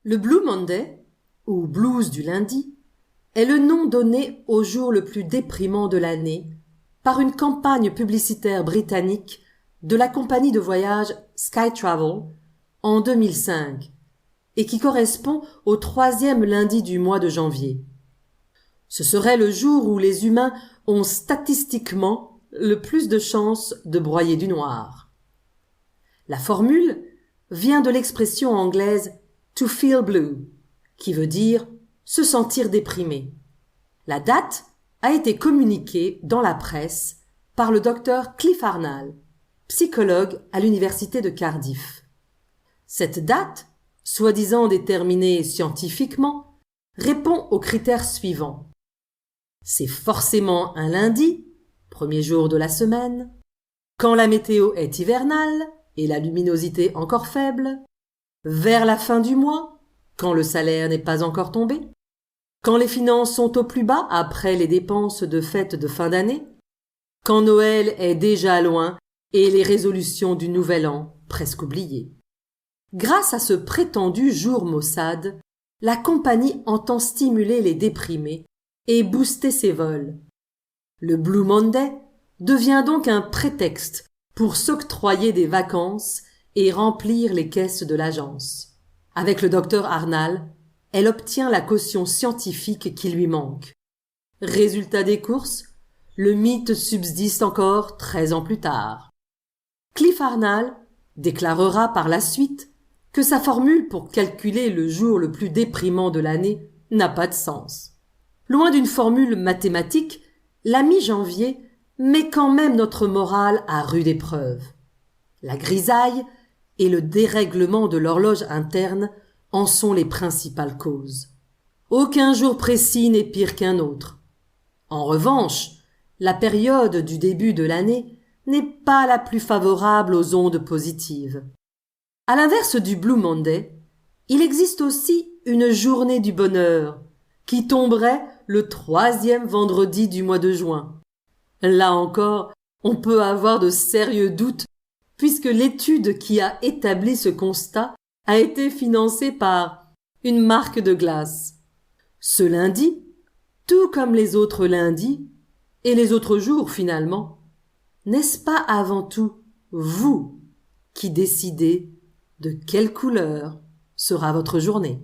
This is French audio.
Le Blue Monday, ou blues du lundi, est le nom donné au jour le plus déprimant de l'année par une campagne publicitaire britannique de la compagnie de voyage Skytravel en 2005 et qui correspond au 3e lundi du mois de janvier. Ce serait le jour où les humains ont statistiquement le plus de chances de broyer du noir. La formule vient de l'expression anglaise to feel blue, qui veut dire se sentir déprimé. La date a été communiquée dans la presse par le docteur Cliff Arnall, psychologue à l'université de Cardiff. Cette date, soi-disant déterminée scientifiquement, répond aux critères suivants. C'est forcément un lundi, premier jour de la semaine, quand la météo est hivernale et la luminosité encore faible, vers la fin du mois, quand le salaire n'est pas encore tombé, quand les finances sont au plus bas après les dépenses de fêtes de fin d'année, quand Noël est déjà loin et les résolutions du nouvel an presque oubliées. Grâce à ce prétendu jour maussade, la compagnie entend stimuler les déprimés et booster ses vols. Le Blue Monday devient donc un prétexte pour s'octroyer des vacances et remplir les caisses de l'agence. Avec le docteur Arnall, elle obtient la caution scientifique qui lui manque. Résultat des courses, le mythe subsiste encore 13 ans plus tard. Cliff Arnall déclarera par la suite que sa formule pour calculer le jour le plus déprimant de l'année n'a pas de sens. Loin d'une formule mathématique, la mi-janvier met quand même notre morale à rude épreuve. La grisaille et le dérèglement de l'horloge interne en sont les principales causes. Aucun jour précis n'est pire qu'un autre. En revanche, la période du début de l'année n'est pas la plus favorable aux ondes positives. À l'inverse du Blue Monday, il existe aussi une journée du bonheur qui tomberait le 3e vendredi du mois de juin. Là encore, on peut avoir de sérieux doutes puisque l'étude qui a établi ce constat a été financée par une marque de glace. Ce lundi, tout comme les autres lundis, et les autres jours finalement, n'est-ce pas avant tout vous qui décidez de quelle couleur sera votre journée?